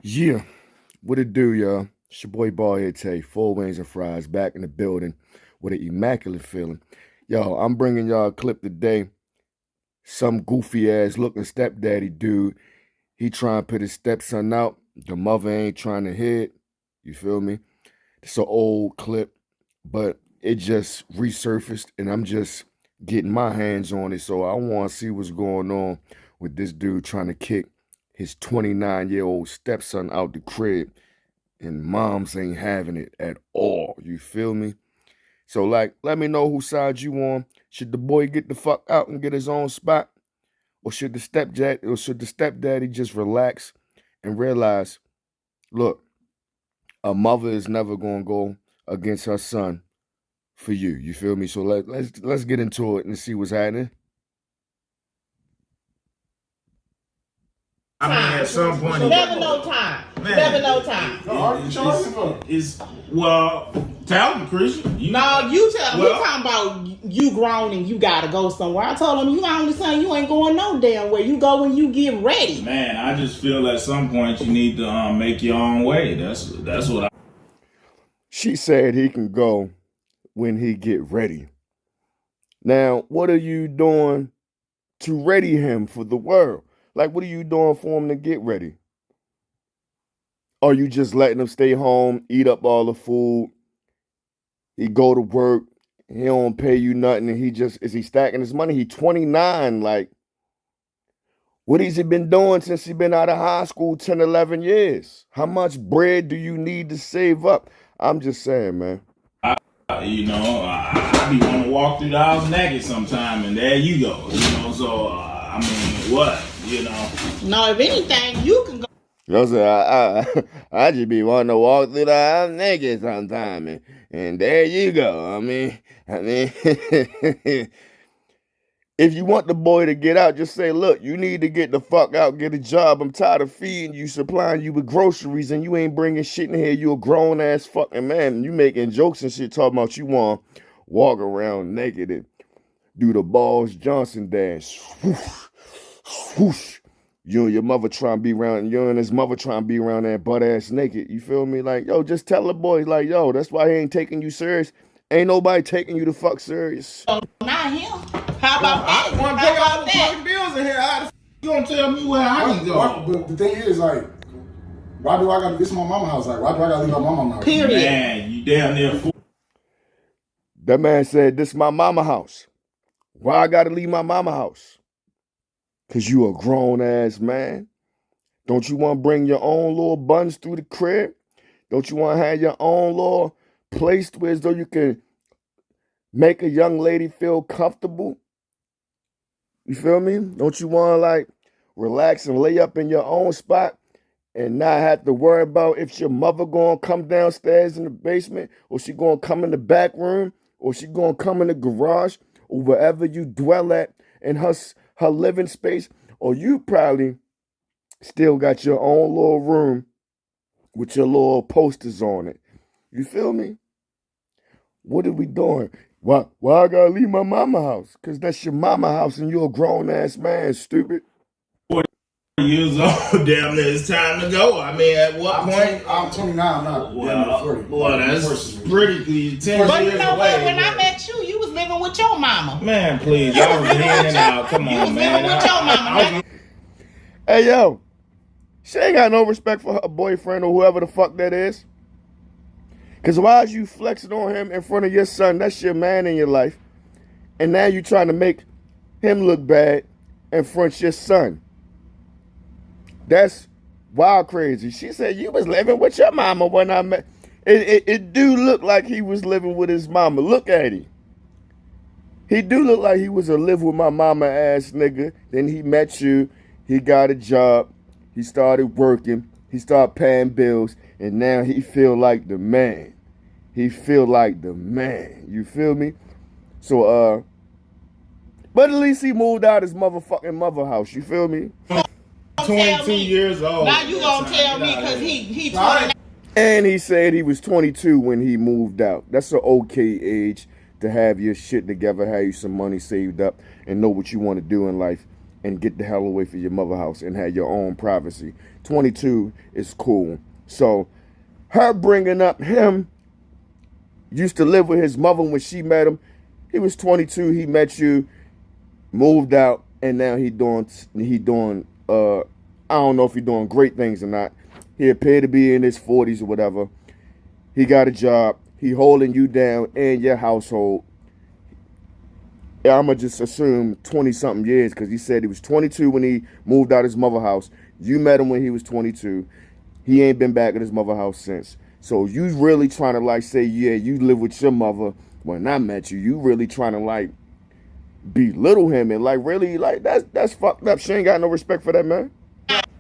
Yeah, what it do, y'all? It's your boy Ball here today, Four Wings and Fries, back in the building with an immaculate feeling. Yo, I'm bringing y'all a clip today. Some goofy ass looking stepdaddy dude. He trying to put his stepson out. The mother ain't trying to hit. You feel me? It's an old clip, but it just resurfaced, and I'm just getting my hands on it. So I want to see what's going on with this dude trying to kick his 29-year-old stepson out the crib, and moms ain't having it at all. You feel me? So, like, let me know whose side you on. Should the boy get the fuck out and get his own spot, or should the stepdaddy just relax and realize, look, a mother is never gonna go against her son for you. You feel me? So let's get into it and see what's happening. I mean, at some point, never no time. Man, Never no time. Well, tell me, Christian. No, you tell me. Talking about you grown and you gotta go somewhere. I told him you only son, you ain't going no damn where. You go when you get ready. Man, I just feel at some point you need to make your own way. That's what I. She said he can go when he get ready. Now, what are you doing to ready him for the world? Like, what are you doing for him to get ready? Are you just letting him stay home, eat up all the food? He go to work, he don't pay you nothing, and is he stacking his money? He 29, like, what has he been doing since he been out of high school 10, 11 years? How much bread do you need to save up? I'm just saying, man. I be want to walk through the house naked sometime, and there you go. So I mean, what? No, if anything, you can go. You know, I just be wanting to walk through the house naked sometime, and there you go. I mean, if you want the boy to get out, just say, look, you need to get the fuck out, get a job. I'm tired of feeding you, supplying you with groceries, and you ain't bringing shit in here. You a grown ass fucking man. You making jokes and shit talking about you want to walk around naked and do the Balls Johnson dance. Swoosh, swoosh. You and your mother trying to be around, you and his mother trying to be around that butt ass naked. You feel me? Like, yo, just tell the boy, like, yo, that's why he ain't taking you serious. Ain't nobody taking you the fuck serious. Not him. How about that? I want to pay all the fucking bills in here. You gonna tell me where I can go? But the thing is, like, why do I gotta? This is my mama house. Like, why do I gotta leave my mama house? Period. Man, you damn near fool. That man said, this is my mama house. Why I gotta leave my mama house? Cause you a grown ass man. Don't you want to bring your own little buns through the crib? Don't you want to have your own little place where as though you can make a young lady feel comfortable? You feel me? Don't you want to like relax and lay up in your own spot and not have to worry about if your mother gonna come downstairs in the basement, or she gonna come in the back room, or she gonna come in the garage, or wherever you dwell at in her living space, or you probably still got your own little room with your little posters on it. You feel me? What are we doing? Why I gotta leave my mama house? Cause that's your mama house and you're a grown ass man, stupid. 40 years old, damn near it's time to go. I mean, at what point? I'm 29, I'm not damn near 40. Well, that's pretty 10 But years you know away. what? When I met you was living with your mama. Man, please, y'all was in and out. Come You was on, living man. with your mama. Hey yo, she ain't got no respect for her boyfriend or whoever the fuck that is. Cause why is you flexing on him in front of your son? That's your man in your life. And now you trying to make him look bad in front of your son. That's wild crazy. She said you was living with your mama when I met. It do look like he was living with his mama. Look at him. He do look like he was a live with my mama ass nigga. Then he met you. He got a job. He started working. He started paying bills. And now he feel like the man. He feel like the man. You feel me? So, but at least he moved out his motherfucking mother house. You feel me? 22 years old. Now you gonna tell me because he 29. And he said he was 22 when he moved out. That's an okay age to have your shit together, have you some money saved up, and know what you want to do in life, and get the hell away from your mother house and have your own privacy. 22 is cool. So her bringing up him, used to live with his mother when she met him. He was 22. He met you, moved out, and now he doing. I don't know if he doing great things or not. He appeared to be in his 40s or whatever. He got a job. He holding you down and your household. Yeah, I'ma just assume 20 something years because he said he was 22 when he moved out of his mother house. You met him when he was 22. He ain't been back at his mother house since. So you really trying to like say, yeah, you live with your mother when I met you. You really trying to like belittle him and like really like that's fucked up. She ain't got no respect for that man.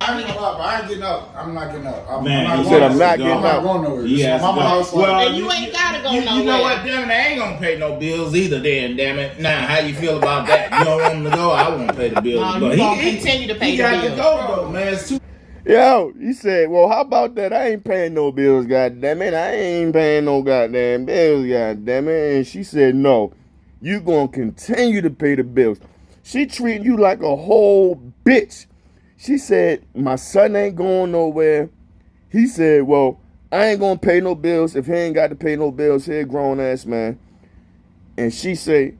I ain't gonna lie, but I ain't getting up. I'm not getting up. Man, I'm he not said, going I'm not nowhere. getting I'm not up. going nowhere. He This has is my to go. mama house. Well, And you ain't gotta go you know nowhere. what, damn it, they ain't gonna pay no bills either then, damn it. Now, how you feel about that? You don't want him to go, I won't pay the bills. No, But you gonna continue to pay he the got bills. to go though, man. It's too Yo, he said, well, how about that? I ain't paying no bills, goddamn it. I ain't paying no goddamn bills, goddamn it. And she said, no, you gonna continue to pay the bills. She treating you like a whole bitch. She said, my son ain't going nowhere. He said, well, I ain't gonna pay no bills. If he ain't got to pay no bills, he a grown ass man. And she said,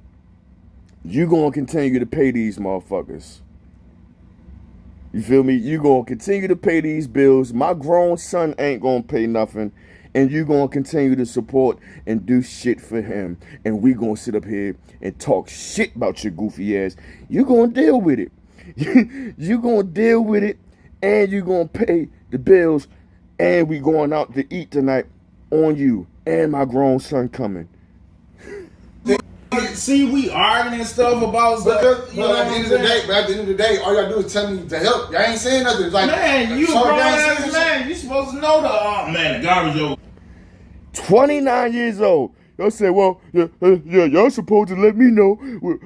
you gonna continue to pay these motherfuckers. You feel me? You gonna continue to pay these bills. My grown son ain't gonna pay nothing. And you gonna continue to support and do shit for him. And we gonna sit up here and talk shit about your goofy ass. You gonna deal with it. You gonna deal with it. And you gonna pay the bills. And we going out to eat tonight on you. And my grown son coming. see, we arguing and stuff about stuff. Because, You know but at what the I'm end of the saying? day, but at the end of the day, all y'all do is tell me to help. Y'all ain't saying nothing. It's like, Man, you a so grown y'all ain't ass saying man. You supposed to know the man, the garbage over. 29 years old. Y'all say, well, yeah, y'all supposed to let me know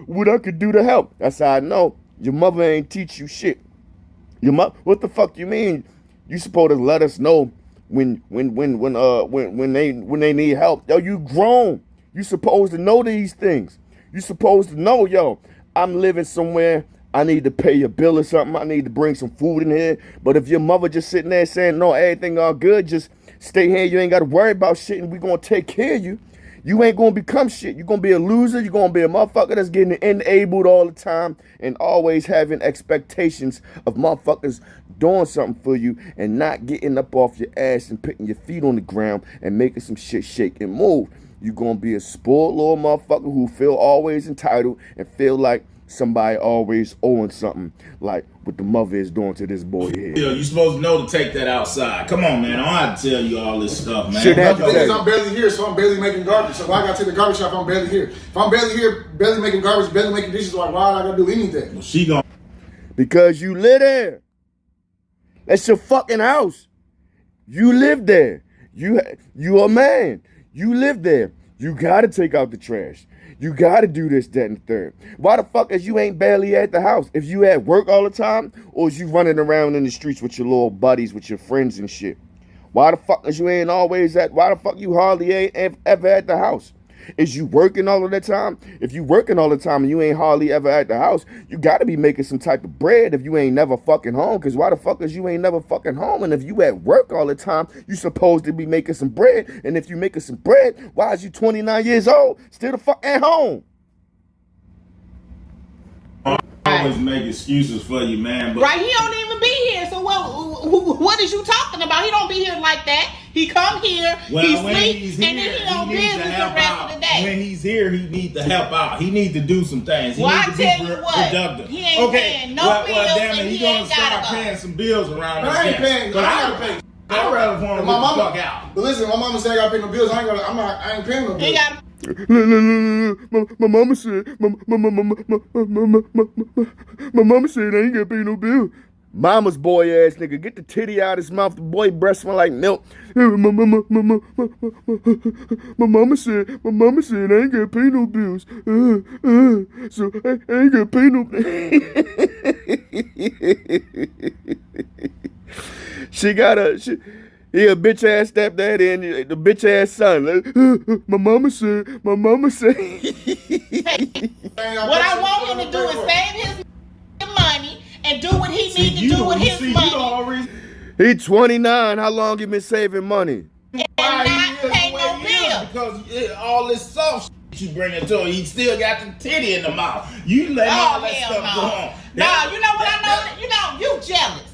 what I could do to help. That's how I know. Your mother ain't teach you shit. Your mother, what the fuck you mean? You supposed to let us know when they need help. Yo, you grown. You supposed to know these things. You supposed to know, yo, I'm living somewhere. I need to pay your bill or something. I need to bring some food in here. But if your mother just sitting there saying, no, everything all good, just stay here. You ain't got to worry about shit and we going to take care of you. You ain't going to become shit. You're going to be a loser. You're going to be a motherfucker that's getting enabled all the time and always having expectations of motherfuckers doing something for you and not getting up off your ass and putting your feet on the ground and making some shit shake and move. You're going to be a spoiled little motherfucker who feel always entitled and feel like somebody always owing something, like what the mother is doing to this boy here. You supposed to know to take that outside. Come on, man. I don't have to tell you all this stuff, man. Shouldn't have The to thing is, tell you. I'm barely here, so I'm barely making garbage. So why I gotta take the garbage out if I'm barely here? If I'm barely here, barely making garbage, barely making dishes, like why I gotta do anything? She gonna Because you live there. That's your fucking house. You live there. You a man. You live there. You gotta take out the trash. You gotta do this, that, and the third. Why the fuck is you ain't barely at the house? If you at work all the time, or is you running around in the streets with your little buddies, with your friends and shit? Why the fuck is you ain't always at? Why the fuck you hardly ain't ever at the house? Is you working all of the time? If you working all the time and you ain't hardly ever at the house, you gotta be making some type of bread if you ain't never fucking home. Cause why the fuck is you ain't never fucking home? And if you at work all the time, you supposed to be making some bread. And if you making some bread, why is you 29 years old still the fuck at home? always make excuses for you, man. But Right, he don't even be here. So what is you talking about? He don't be here like that. He come here, well, he when sleep, he's and here, then he on he needs to business the help rest out. of the day. When he's here, he needs to help out. He needs to do some things. He Well, needs I to tell be you what, productive. he ain't paying no well, bills damn it, and he he gonna ain't gotta start go. paying some bills around But us. I ain't paying. But I ain't gotta pay. I'd rather for him to My get the mama, fuck out. but listen, my mama said I gotta pay no bills. I ain't paying no He bills. got My mama said, my mama said I ain't gotta pay no bill. Mama's boy ass nigga, get the titty out of his mouth. The boy breath smell like milk. My mama said I ain't gotta pay no bills. So I ain't gotta pay no bills. He a bitch ass stepdaddy and the bitch ass son. My mama said. what I want him to do is save his money and do what he needs to do with his money. He 29. How long you been saving money? And Why not he is pay the way no he is? bills. Because all this soft shit you bring it to him, he still got the titty in the mouth. You let all Oh that hell stuff go no. on. No, you know what I know? You know, you jealous.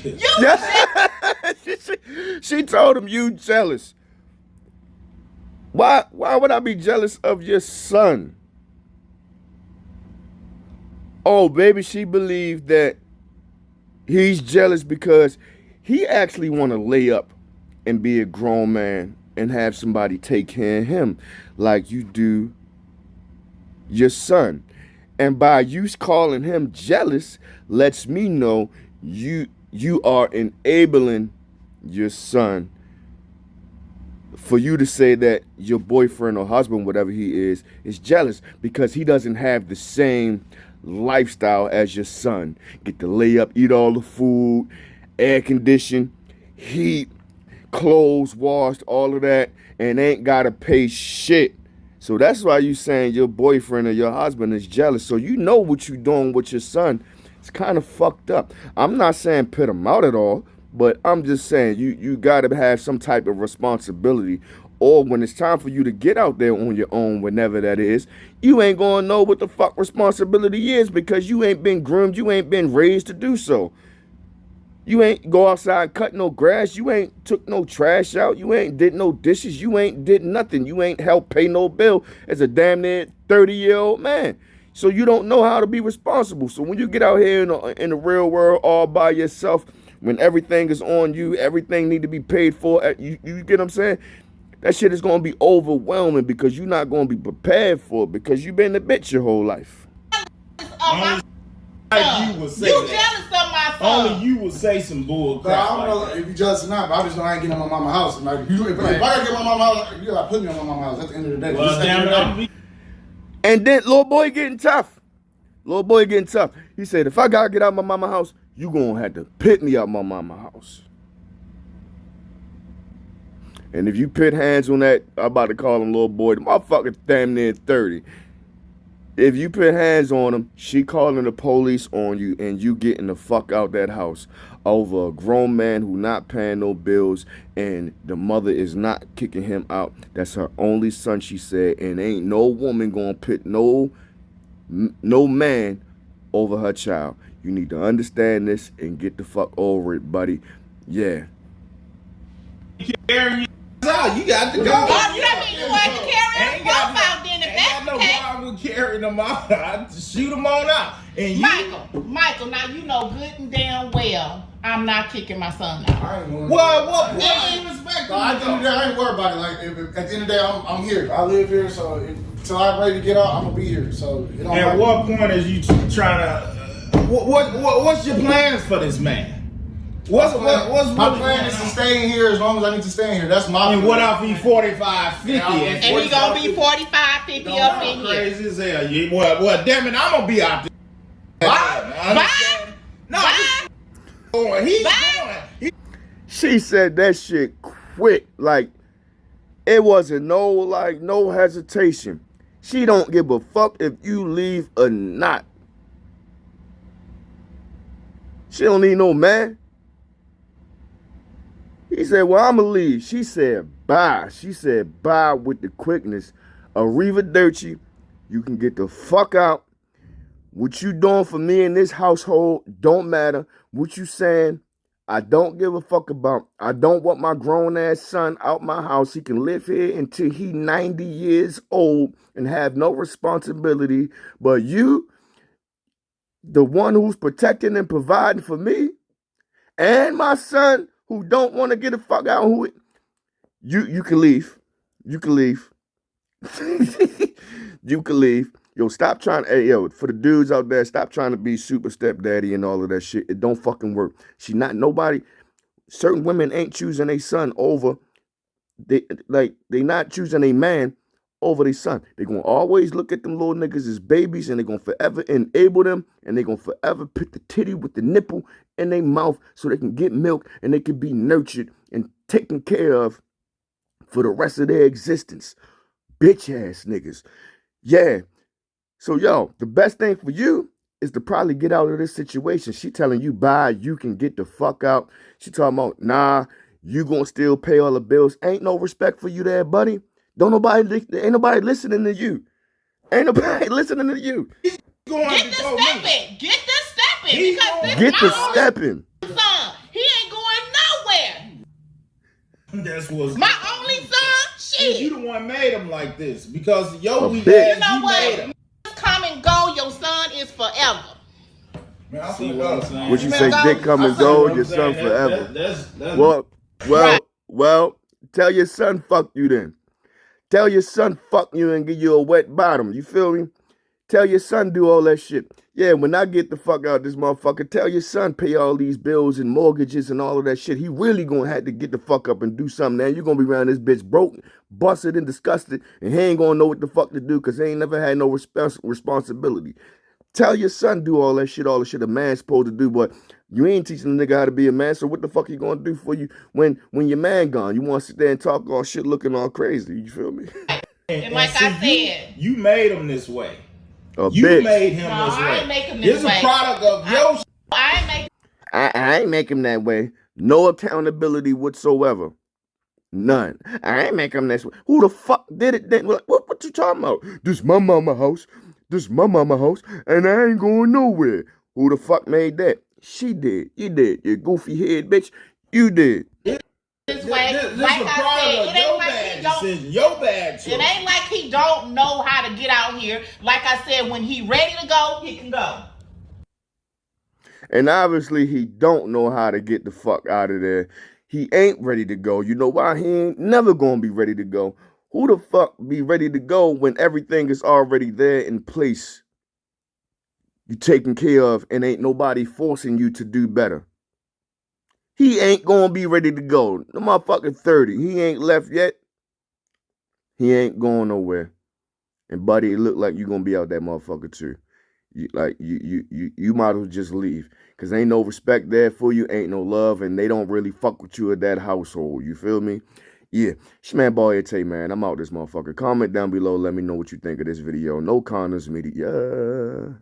You jealous. Yeah. She told him you jealous. Why would I be jealous of your son? Oh, baby, she believed that he's jealous because he actually want to lay up and be a grown man and have somebody take care of him like you do your son. And by you calling him jealous lets me know you are enabling your son for you to say that your boyfriend or husband, whatever he is jealous because he doesn't have the same lifestyle as your son. Get to lay up, eat all the food, air conditioned, heat, clothes washed, all of that, and ain't gotta pay shit. So that's why you saying your boyfriend or your husband is jealous. So you know what you doing with your son. It's kind of fucked up. I'm not saying put him out at all, but I'm just saying you gotta have some type of responsibility. Or when it's time for you to get out there on your own, whenever that is, you ain't gonna know what the fuck responsibility is because you ain't been groomed, you ain't been raised to do so. You ain't go outside and cut no grass. You ain't took no trash out. You ain't did no dishes. You ain't did nothing. You ain't helped pay no bill as a damn near 30-year-old man. So you don't know how to be responsible. So when you get out here in the real world all by yourself, when everything is on you, everything need to be paid for, you get what I'm saying? That shit is going to be overwhelming because you're not going to be prepared for it because you've been a bitch your whole life. Of my You would say you that. jealous of my son. Only you would say some bull But I crap don't know like that. if you jealous or not, but I just know I ain't getting on my mama's house. Like, if I gotta get my mama's house, you gotta put me on my mama's house at the end of the day. Well, damn it, I'm be And then little boy getting tough. Little boy getting tough. He said, if I gotta get out my mama house, you gonna have to pit me out my mama house. And if you put hands on that, I'm about to call him little boy. The motherfucker damn near 30. If you put hands on him, she calling the police on you and you getting the fuck out that house over a grown man who not paying no bills and the mother is not kicking him out. That's her only son, she said, and ain't no woman gonna pit no man over her child. You need to understand this and get the fuck over it, buddy. Yeah. carrying you out. You got to go. Oh, you don't mean you want to carry Ain't them got both out then if ain't that's got the no case. problem with carrying them out. I just shoot them on out. And you, Michael, now you know good and damn well I'm not kicking my son out. I ain't going what point Yeah. do you respect So at the end of the day, I ain't worried about it. Like, if at the end of the day, I'm here. I live here, so until I'm ready to get out, I'm gonna be here. So it don't At matter. what point is you trying to? What's your plans for this man? What's my really plan going is to on? stay in here as long as I need to stay in here. That's my And plan. what if he 45, 50? Yeah, And he gonna be 45, 50 Don't up matter. in here. Crazy as hell. Well, damn it, I'm gonna be out there. Bye. No, Bye. he's Bye. going. She said that shit quick. Like, it wasn't no hesitation. She don't give a fuck if you leave or not. She don't need no man. He said, well, I'ma leave. She said, bye. She said, bye with the quickness. Arrivederci. You can get the fuck out. What you doing for me in this household don't matter. What you saying, I don't give a fuck about. I don't want my grown ass son out my house. He can live here until he 90 years old and have no responsibility. But you, the one who's protecting and providing for me and my son who don't want to get the fuck out, you can leave. You can leave. You can leave. Yo, stop trying. Hey, yo, for the dudes out there, stop trying to be super stepdaddy and all of that shit. It don't fucking work. She not nobody. Certain women ain't choosing a son over. They not choosing a man over their son. They gonna always look at them little niggas as babies, and they gonna forever enable them, and they gonna forever put the titty with the nipple in their mouth so they can get milk and they can be nurtured and taken care of for the rest of their existence. Bitch ass niggas. Yeah. So, yo, the best thing for you is to probably get out of this situation. She telling you, bye, you can get the fuck out. She talking about, nah, you gonna still pay all the bills. Ain't no respect for you there, buddy. Ain't nobody listening to you. Ain't nobody listening to you. Going Get the before stepping. me. Get the stepping. He's Because going- this Get the my stepping. only son. He ain't going nowhere. That's what's My only son, shit. You the one made him like this because your A weak bitch. ass, You know you what? made him. Come and go. Your son is forever. Man, I See feel what I'm good. saying? What you Man, say, go- dick come and See what go, I'm your son saying? forever. That's Right. Well, tell your son fuck you then. Tell your son fuck you and give you a wet bottom. You feel me? Tell your son do all that shit. Yeah, when I get the fuck out this motherfucker, tell your son pay all these bills and mortgages and all of that shit. He really gonna have to get the fuck up and do something. Now you're gonna be around this bitch broke, busted and disgusted, and he ain't gonna know what the fuck to do because he ain't never had no responsibility. Tell your son do all the shit a man's supposed to do, but you ain't teaching the nigga how to be a man, so what the fuck he gonna do for you when your man gone? You wanna sit there and talk all shit looking all crazy, you feel me? And like I said, you made him this way. A You bitch. made him No, this way. I ain't make him this This way. is a product of your I ain't making. I ain't make him that way. No accountability whatsoever. None. I ain't make him that way. Who the fuck did it then? What you talking about? This my mama house. This my mama house. And I ain't going nowhere. Who the fuck made that? She did. You did. You goofy head bitch. You did. This way, this like is a I product said, of it your ain't like bad he don't. decision, your bad choice. It ain't like he don't know how to get out here. Like I said, when he ready to go, he can go. And obviously he don't know how to get the fuck out of there. He ain't ready to go. You know why? He ain't never gonna be ready to go. Who the fuck be ready to go when everything is already there in place? You taken care of and ain't nobody forcing you to do better. He ain't gonna be ready to go. The motherfucker 30. He ain't left yet. He ain't going nowhere. And buddy, it look like you gonna be out that motherfucker too. You might as well just leave. Cause ain't no respect there for you, ain't no love, and they don't really fuck with you at that household. You feel me? Yeah. It's man boy Tay, man. I'm out this motherfucker. Comment down below, let me know what you think of this video. No condoms media.